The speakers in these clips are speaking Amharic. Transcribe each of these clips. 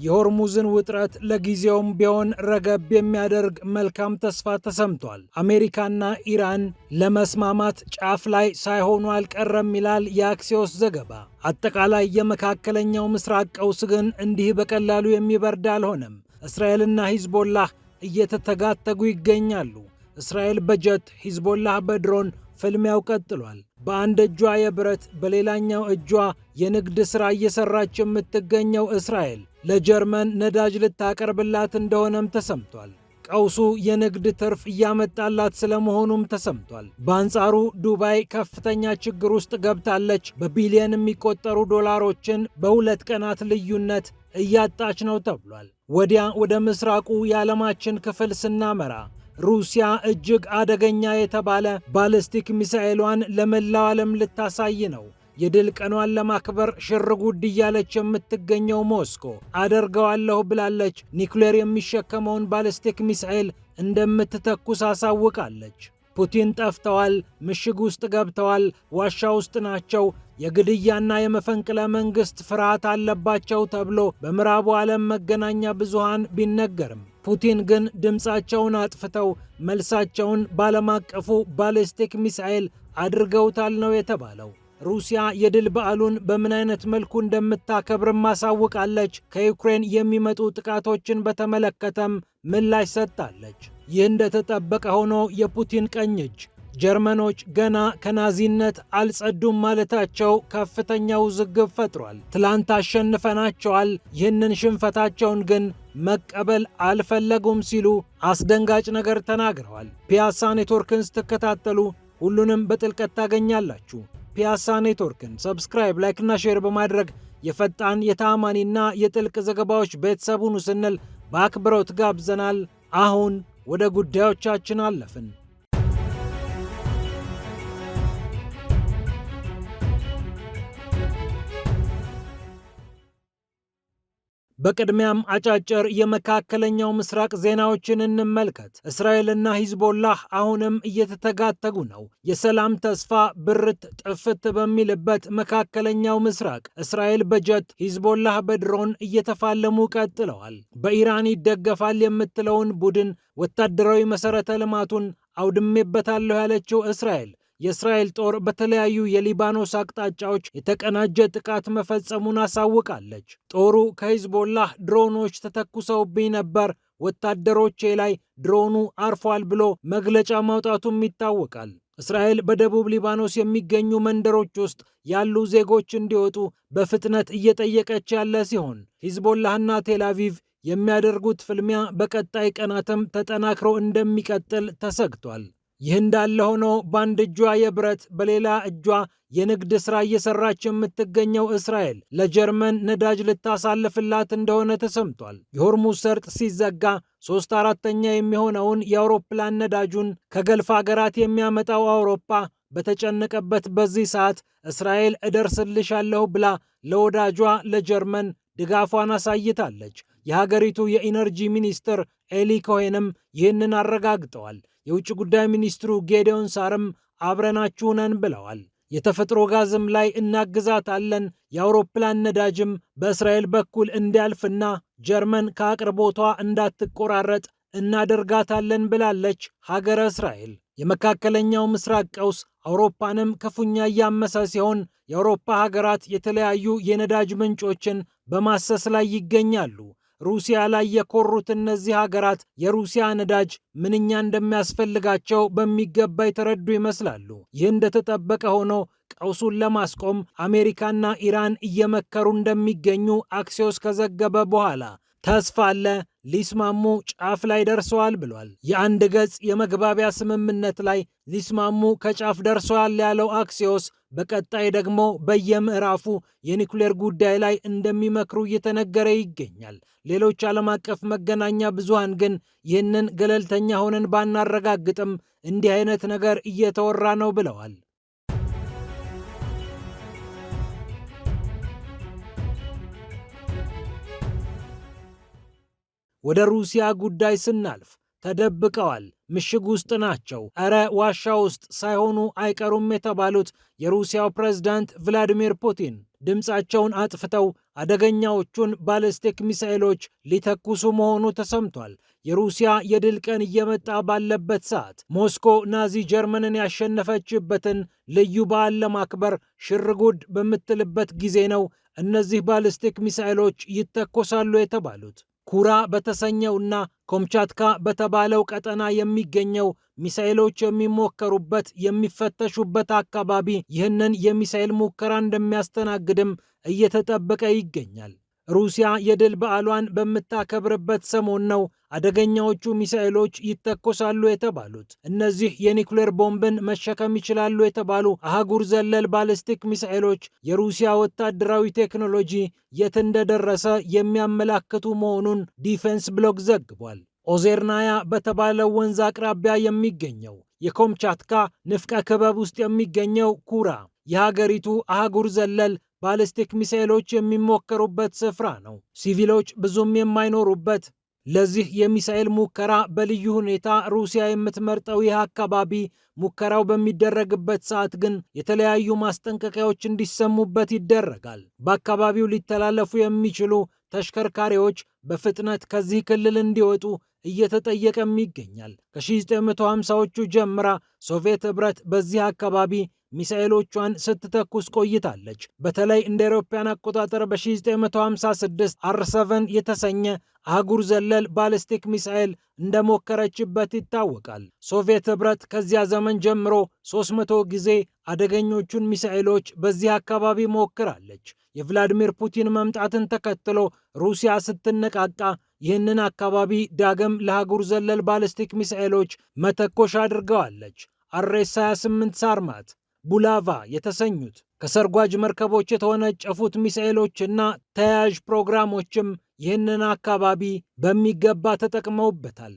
የሆርሙዝን ውጥረት ለጊዜውም ቢሆን ረገብ የሚያደርግ መልካም ተስፋ ተሰምቷል። አሜሪካና ኢራን ለመስማማት ጫፍ ላይ ሳይሆኑ አልቀረም ይላል የአክሲዮስ ዘገባ። አጠቃላይ የመካከለኛው ምስራቅ ቀውስ ግን እንዲህ በቀላሉ የሚበርድ አልሆነም። እስራኤልና ሂዝቦላህ እየተተጋተጉ ይገኛሉ። እስራኤል በጀት፣ ሂዝቦላህ በድሮን ፍልሚያው ቀጥሏል። በአንድ እጇ የብረት በሌላኛው እጇ የንግድ ሥራ እየሰራች የምትገኘው እስራኤል ለጀርመን ነዳጅ ልታቀርብላት እንደሆነም ተሰምቷል። ቀውሱ የንግድ ትርፍ እያመጣላት ስለመሆኑም ተሰምቷል። በአንጻሩ ዱባይ ከፍተኛ ችግር ውስጥ ገብታለች። በቢሊየን የሚቆጠሩ ዶላሮችን በሁለት ቀናት ልዩነት እያጣች ነው ተብሏል። ወዲያ ወደ ምስራቁ የዓለማችን ክፍል ስናመራ ሩሲያ እጅግ አደገኛ የተባለ ባሊስቲክ ሚሳኤሏን ለመላው ዓለም ልታሳይ ነው። የድል ቀኗን ለማክበር ሽርጉድ እያለች የምትገኘው ሞስኮ አደርገዋለሁ ብላለች። ኒውክሌር የሚሸከመውን ባሊስቲክ ሚሳኤል እንደምትተኩስ አሳውቃለች። ፑቲን ጠፍተዋል፣ ምሽግ ውስጥ ገብተዋል፣ ዋሻ ውስጥ ናቸው፣ የግድያና የመፈንቅለ መንግስት ፍርሃት አለባቸው ተብሎ በምዕራቡ ዓለም መገናኛ ብዙሃን ቢነገርም ፑቲን ግን ድምፃቸውን አጥፍተው መልሳቸውን ባለም አቀፉ ባሊስቲክ ሚሳኤል አድርገውታል ነው የተባለው። ሩሲያ የድል በዓሉን በምን አይነት መልኩ እንደምታከብርም ማሳውቃለች። ከዩክሬን የሚመጡ ጥቃቶችን በተመለከተም ምላሽ ሰጥታለች። ይህ እንደተጠበቀ ሆኖ የፑቲን ቀኝ እጅ ጀርመኖች ገና ከናዚነት አልጸዱም ማለታቸው ከፍተኛ ውዝግብ ፈጥሯል። ትላንት አሸንፈናቸዋል፣ ይህንን ሽንፈታቸውን ግን መቀበል አልፈለጉም ሲሉ አስደንጋጭ ነገር ተናግረዋል። ፒያሳ ኔትወርክን ስትከታተሉ ሁሉንም በጥልቀት ታገኛላችሁ። ፒያሳ ኔትወርክን ሰብስክራይብ፣ ላይክና ሼር በማድረግ የፈጣን የተአማኒና የጥልቅ ዘገባዎች ቤተሰቡን ስንል በአክብሮት ጋብዘናል። አሁን ወደ ጉዳዮቻችን አለፍን። በቅድሚያም አጫጭር የመካከለኛው ምስራቅ ዜናዎችን እንመልከት። እስራኤልና ሂዝቦላህ አሁንም እየተተጋተጉ ነው። የሰላም ተስፋ ብርት ጥፍት በሚልበት መካከለኛው ምስራቅ እስራኤል በጀት ሂዝቦላህ በድሮን እየተፋለሙ ቀጥለዋል። በኢራን ይደገፋል የምትለውን ቡድን ወታደራዊ መሠረተ ልማቱን አውድሜበታለሁ ያለችው እስራኤል የእስራኤል ጦር በተለያዩ የሊባኖስ አቅጣጫዎች የተቀናጀ ጥቃት መፈጸሙን አሳውቃለች። ጦሩ ከሂዝቦላህ ድሮኖች ተተኩሰውብኝ ነበር፣ ወታደሮቼ ላይ ድሮኑ አርፏል ብሎ መግለጫ ማውጣቱም ይታወቃል። እስራኤል በደቡብ ሊባኖስ የሚገኙ መንደሮች ውስጥ ያሉ ዜጎች እንዲወጡ በፍጥነት እየጠየቀች ያለ ሲሆን ሂዝቦላህና ቴል አቪቭ የሚያደርጉት ፍልሚያ በቀጣይ ቀናትም ተጠናክሮ እንደሚቀጥል ተሰግቷል። ይህ እንዳለ ሆኖ በአንድ እጇ የብረት በሌላ እጇ የንግድ ሥራ እየሰራች የምትገኘው እስራኤል ለጀርመን ነዳጅ ልታሳልፍላት እንደሆነ ተሰምቷል። የሆርሙዝ ሰርጥ ሲዘጋ 3/4 የሚሆነውን የአውሮፕላን ነዳጁን ከገልፍ ሀገራት የሚያመጣው አውሮፓ በተጨነቀበት በዚህ ሰዓት እስራኤል እደርስልሻለሁ ብላ ለወዳጇ ለጀርመን ድጋፏን አሳይታለች። የሀገሪቱ የኢነርጂ ሚኒስትር ኤሊ ኮሄንም ይህንን አረጋግጠዋል። የውጭ ጉዳይ ሚኒስትሩ ጌዲዮን ሳርም አብረናችሁ ነን ብለዋል። የተፈጥሮ ጋዝም ላይ እናግዛታለን፣ የአውሮፕላን ነዳጅም በእስራኤል በኩል እንዲያልፍና ጀርመን ከአቅርቦቷ እንዳትቆራረጥ እናደርጋታለን ብላለች ሀገረ እስራኤል። የመካከለኛው ምስራቅ ቀውስ አውሮፓንም ክፉኛ እያመሰ ሲሆን የአውሮፓ ሀገራት የተለያዩ የነዳጅ ምንጮችን በማሰስ ላይ ይገኛሉ። ሩሲያ ላይ የኮሩት እነዚህ ሀገራት የሩሲያ ነዳጅ ምንኛ እንደሚያስፈልጋቸው በሚገባ የተረዱ ይመስላሉ። ይህ እንደተጠበቀ ሆኖ ቀውሱን ለማስቆም አሜሪካና ኢራን እየመከሩ እንደሚገኙ አክሲዮስ ከዘገበ በኋላ ተስፋ አለ፣ ሊስማሙ ጫፍ ላይ ደርሰዋል ብሏል። የአንድ ገጽ የመግባቢያ ስምምነት ላይ ሊስማሙ ከጫፍ ደርሰዋል ያለው አክሲዮስ በቀጣይ ደግሞ በየምዕራፉ የኒውክሌር ጉዳይ ላይ እንደሚመክሩ እየተነገረ ይገኛል። ሌሎች ዓለም አቀፍ መገናኛ ብዙሃን ግን ይህንን ገለልተኛ ሆነን ባናረጋግጥም እንዲህ አይነት ነገር እየተወራ ነው ብለዋል። ወደ ሩሲያ ጉዳይ ስናልፍ ተደብቀዋል፣ ምሽግ ውስጥ ናቸው፣ እረ ዋሻ ውስጥ ሳይሆኑ አይቀሩም የተባሉት የሩሲያው ፕሬዝዳንት ቭላዲሚር ፑቲን ድምፃቸውን አጥፍተው አደገኛዎቹን ባሊስቲክ ሚሳኤሎች ሊተኩሱ መሆኑ ተሰምቷል። የሩሲያ የድል ቀን እየመጣ ባለበት ሰዓት ሞስኮ ናዚ ጀርመንን ያሸነፈችበትን ልዩ በዓል ለማክበር ሽርጉድ በምትልበት ጊዜ ነው እነዚህ ባሊስቲክ ሚሳኤሎች ይተኮሳሉ የተባሉት። ኩራ በተሰኘውና ኮምቻትካ በተባለው ቀጠና የሚገኘው ሚሳኤሎች የሚሞከሩበት የሚፈተሹበት አካባቢ ይህንን የሚሳኤል ሙከራ እንደሚያስተናግድም እየተጠበቀ ይገኛል። ሩሲያ የድል በዓሏን በምታከብርበት ሰሞን ነው አደገኛዎቹ ሚሳኤሎች ይተኮሳሉ የተባሉት። እነዚህ የኒውክሌር ቦምብን መሸከም ይችላሉ የተባሉ አህጉር ዘለል ባሊስቲክ ሚሳኤሎች የሩሲያ ወታደራዊ ቴክኖሎጂ የት እንደደረሰ የሚያመላክቱ መሆኑን ዲፌንስ ብሎክ ዘግቧል። ኦዜርናያ በተባለው ወንዝ አቅራቢያ የሚገኘው የኮምቻትካ ንፍቀ ክበብ ውስጥ የሚገኘው ኩራ የሀገሪቱ አህጉር ዘለል ባሊስቲክ ሚሳኤሎች የሚሞከሩበት ስፍራ ነው። ሲቪሎች ብዙም የማይኖሩበት ለዚህ የሚሳኤል ሙከራ በልዩ ሁኔታ ሩሲያ የምትመርጠው ይህ አካባቢ ሙከራው በሚደረግበት ሰዓት ግን የተለያዩ ማስጠንቀቂያዎች እንዲሰሙበት ይደረጋል። በአካባቢው ሊተላለፉ የሚችሉ ተሽከርካሪዎች በፍጥነት ከዚህ ክልል እንዲወጡ እየተጠየቀም ይገኛል። ከ1950ዎቹ ጀምራ ሶቪየት ኅብረት በዚህ አካባቢ ሚሳኤሎቿን ስትተኩስ ቆይታለች። በተለይ እንደ አውሮፓውያን አቆጣጠር በ1956 አር7 የተሰኘ አህጉር ዘለል ባሊስቲክ ሚሳኤል እንደሞከረችበት ይታወቃል። ሶቪየት ኅብረት ከዚያ ዘመን ጀምሮ 300 ጊዜ አደገኞቹን ሚሳኤሎች በዚህ አካባቢ ሞክራለች። የቭላዲሚር ፑቲን መምጣትን ተከትሎ ሩሲያ ስትነቃቃ ይህንን አካባቢ ዳግም ለአህጉር ዘለል ባሊስቲክ ሚሳኤሎች መተኮሻ አድርገዋለች። አርኤስ 28 ሳርማት ቡላቫ የተሰኙት ከሰርጓጅ መርከቦች የተወነጨፉት ሚሳኤሎችና ተያያዥ ፕሮግራሞችም ይህንን አካባቢ በሚገባ ተጠቅመውበታል።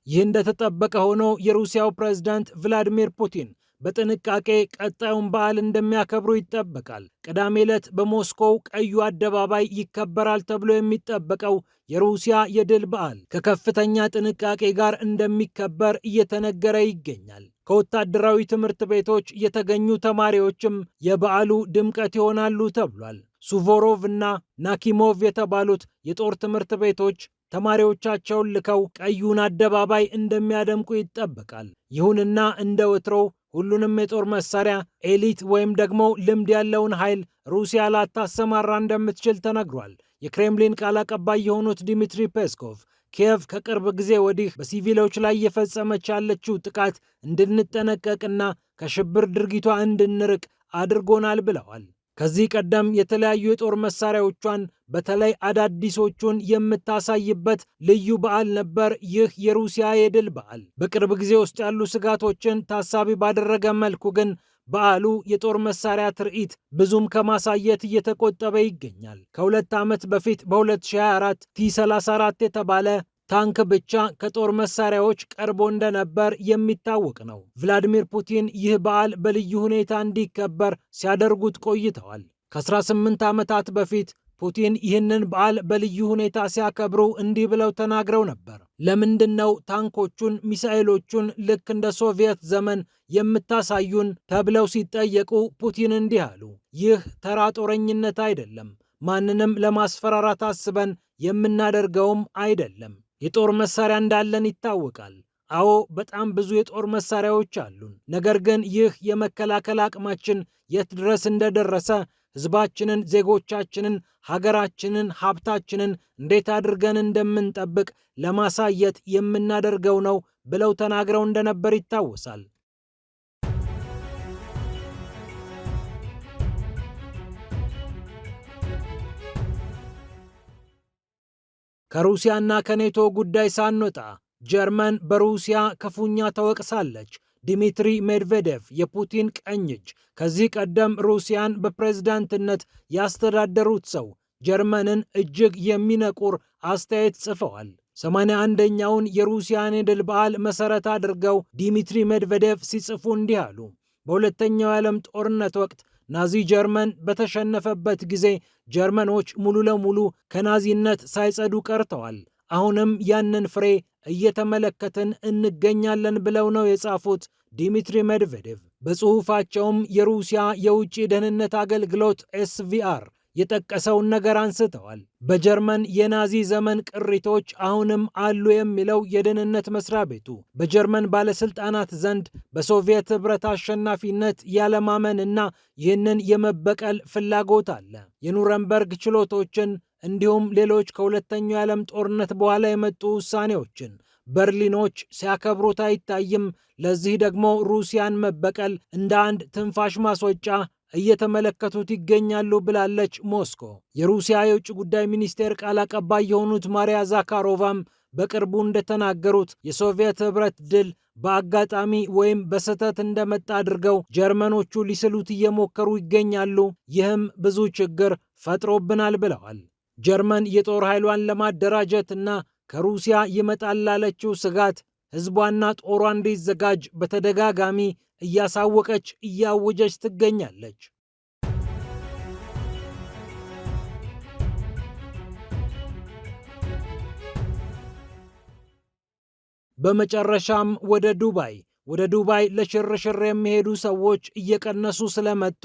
ይህ እንደተጠበቀ ሆኖ የሩሲያው ፕሬዝዳንት ቭላዲሚር ፑቲን በጥንቃቄ ቀጣዩን በዓል እንደሚያከብሩ ይጠበቃል። ቅዳሜ ዕለት በሞስኮው ቀዩ አደባባይ ይከበራል ተብሎ የሚጠበቀው የሩሲያ የድል በዓል ከከፍተኛ ጥንቃቄ ጋር እንደሚከበር እየተነገረ ይገኛል። ከወታደራዊ ትምህርት ቤቶች የተገኙ ተማሪዎችም የበዓሉ ድምቀት ይሆናሉ ተብሏል። ሱቮሮቭ እና ናኪሞቭ የተባሉት የጦር ትምህርት ቤቶች ተማሪዎቻቸውን ልከው ቀዩን አደባባይ እንደሚያደምቁ ይጠበቃል። ይሁንና እንደ ወትሮው ሁሉንም የጦር መሳሪያ ኤሊት ወይም ደግሞ ልምድ ያለውን ኃይል ሩሲያ ላታሰማራ እንደምትችል ተነግሯል። የክሬምሊን ቃል አቀባይ የሆኑት ዲሚትሪ ፔስኮቭ ኪየቭ ከቅርብ ጊዜ ወዲህ በሲቪሎች ላይ እየፈጸመች ያለችው ጥቃት እንድንጠነቀቅና ከሽብር ድርጊቷ እንድንርቅ አድርጎናል ብለዋል። ከዚህ ቀደም የተለያዩ የጦር መሳሪያዎቿን በተለይ አዳዲሶቹን የምታሳይበት ልዩ በዓል ነበር ይህ የሩሲያ የድል በዓል። በቅርብ ጊዜ ውስጥ ያሉ ስጋቶችን ታሳቢ ባደረገ መልኩ ግን በዓሉ የጦር መሳሪያ ትርኢት ብዙም ከማሳየት እየተቆጠበ ይገኛል። ከ2 ዓመት በፊት በ2024 ቲ-34 የተባለ ታንክ ብቻ ከጦር መሳሪያዎች ቀርቦ እንደነበር የሚታወቅ ነው። ቭላዲሚር ፑቲን ይህ በዓል በልዩ ሁኔታ እንዲከበር ሲያደርጉት ቆይተዋል። ከ18 ዓመታት በፊት ፑቲን ይህንን በዓል በልዩ ሁኔታ ሲያከብሩ እንዲህ ብለው ተናግረው ነበር። ለምንድን ነው ታንኮቹን፣ ሚሳኤሎቹን ልክ እንደ ሶቪየት ዘመን የምታሳዩን ተብለው ሲጠየቁ ፑቲን እንዲህ አሉ። ይህ ተራ ጦረኝነት አይደለም፣ ማንንም ለማስፈራራት አስበን የምናደርገውም አይደለም። የጦር መሳሪያ እንዳለን ይታወቃል። አዎ በጣም ብዙ የጦር መሳሪያዎች አሉን። ነገር ግን ይህ የመከላከል አቅማችን የት ድረስ እንደደረሰ ሕዝባችንን፣ ዜጎቻችንን፣ ሀገራችንን፣ ሀብታችንን እንዴት አድርገን እንደምንጠብቅ ለማሳየት የምናደርገው ነው ብለው ተናግረው እንደነበር ይታወሳል። ከሩሲያና ከኔቶ ጉዳይ ሳንወጣ ጀርመን በሩሲያ ክፉኛ ተወቅሳለች። ዲሚትሪ ሜድቬዴቭ የፑቲን ቀኝ እጅ፣ ከዚህ ቀደም ሩሲያን በፕሬዝዳንትነት ያስተዳደሩት ሰው ጀርመንን እጅግ የሚነቁር አስተያየት ጽፈዋል። 81ኛውን የሩሲያን የድል በዓል መሠረት አድርገው ዲሚትሪ ሜድቬዴቭ ሲጽፉ እንዲህ አሉ። በሁለተኛው የዓለም ጦርነት ወቅት ናዚ ጀርመን በተሸነፈበት ጊዜ ጀርመኖች ሙሉ ለሙሉ ከናዚነት ሳይጸዱ ቀርተዋል። አሁንም ያንን ፍሬ እየተመለከትን እንገኛለን ብለው ነው የጻፉት ዲሚትሪ ሜድቬዴቭ። በጽሑፋቸውም የሩሲያ የውጭ ደህንነት አገልግሎት ኤስቪአር የጠቀሰውን ነገር አንስተዋል። በጀርመን የናዚ ዘመን ቅሪቶች አሁንም አሉ የሚለው የደህንነት መስሪያ ቤቱ በጀርመን ባለስልጣናት ዘንድ በሶቪየት ህብረት አሸናፊነት ያለማመንና ይህንን የመበቀል ፍላጎት አለ። የኑረምበርግ ችሎቶችን እንዲሁም ሌሎች ከሁለተኛው የዓለም ጦርነት በኋላ የመጡ ውሳኔዎችን በርሊኖች ሲያከብሩት አይታይም። ለዚህ ደግሞ ሩሲያን መበቀል እንደ አንድ ትንፋሽ ማስወጫ እየተመለከቱት ይገኛሉ ብላለች ሞስኮ። የሩሲያ የውጭ ጉዳይ ሚኒስቴር ቃል አቀባይ የሆኑት ማሪያ ዛካሮቫም በቅርቡ እንደተናገሩት የሶቪየት ህብረት ድል በአጋጣሚ ወይም በስህተት እንደመጣ አድርገው ጀርመኖቹ ሊስሉት እየሞከሩ ይገኛሉ። ይህም ብዙ ችግር ፈጥሮብናል ብለዋል። ጀርመን የጦር ኃይሏን ለማደራጀት እና ከሩሲያ ይመጣል ላለችው ስጋት ህዝቧና ጦሯ እንዲዘጋጅ በተደጋጋሚ እያሳወቀች እያወጀች ትገኛለች። በመጨረሻም ወደ ዱባይ ለሽርሽር የሚሄዱ ሰዎች እየቀነሱ ስለመጡ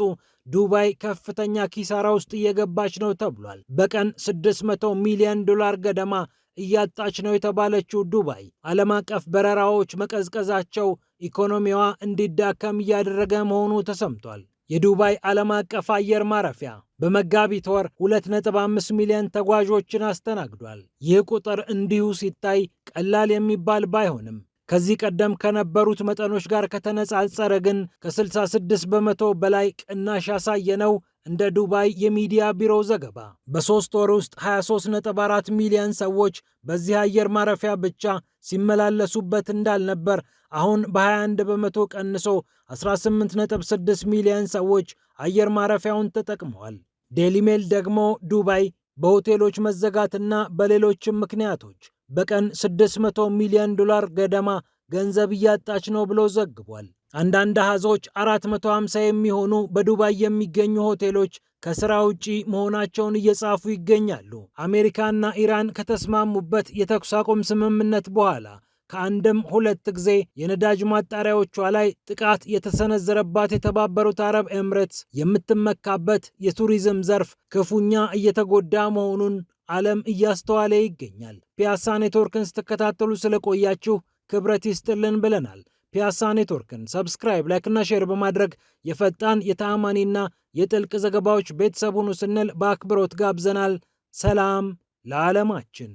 ዱባይ ከፍተኛ ኪሳራ ውስጥ እየገባች ነው ተብሏል። በቀን $600 ሚሊዮን ገደማ እያጣች ነው የተባለችው ዱባይ ዓለም አቀፍ በረራዎች መቀዝቀዛቸው ኢኮኖሚዋ እንዲዳከም እያደረገ መሆኑ ተሰምቷል። የዱባይ ዓለም አቀፍ አየር ማረፊያ በመጋቢት ወር 2.5 ሚሊዮን ተጓዦችን አስተናግዷል። ይህ ቁጥር እንዲሁ ሲታይ ቀላል የሚባል ባይሆንም ከዚህ ቀደም ከነበሩት መጠኖች ጋር ከተነጻጸረ ግን ከ66 በመቶ በላይ ቅናሽ ያሳየነው እንደ ዱባይ የሚዲያ ቢሮ ዘገባ በ3 ወር ውስጥ 23.4 ሚሊዮን ሰዎች በዚህ አየር ማረፊያ ብቻ ሲመላለሱበት እንዳልነበር አሁን በ21 በመቶ ቀንሶ 18.6 ሚሊዮን ሰዎች አየር ማረፊያውን ተጠቅመዋል። ዴሊ ሜል ደግሞ ዱባይ በሆቴሎች መዘጋትና በሌሎችም ምክንያቶች በቀን $600 ሚሊዮን ገደማ ገንዘብ እያጣች ነው ብሎ ዘግቧል። አንዳንድ አሃዞች 450 የሚሆኑ በዱባይ የሚገኙ ሆቴሎች ከስራ ውጪ መሆናቸውን እየጻፉ ይገኛሉ። አሜሪካና ኢራን ከተስማሙበት የተኩስ አቁም ስምምነት በኋላ ከአንድም ሁለት ጊዜ የነዳጅ ማጣሪያዎቿ ላይ ጥቃት የተሰነዘረባት የተባበሩት አረብ ኤምሬትስ የምትመካበት የቱሪዝም ዘርፍ ክፉኛ እየተጎዳ መሆኑን ዓለም እያስተዋለ ይገኛል። ፒያሳ ኔትወርክን ስትከታተሉ ስለቆያችሁ ክብረት ይስጥልን ብለናል። ፒያሳ ኔትወርክን ሰብስክራይብ፣ ላይክ እና ሼር በማድረግ የፈጣን የተአማኒና የጥልቅ ዘገባዎች ቤተሰብ ሁኑ ስንል በአክብሮት ጋብዘናል። ሰላም ለዓለማችን።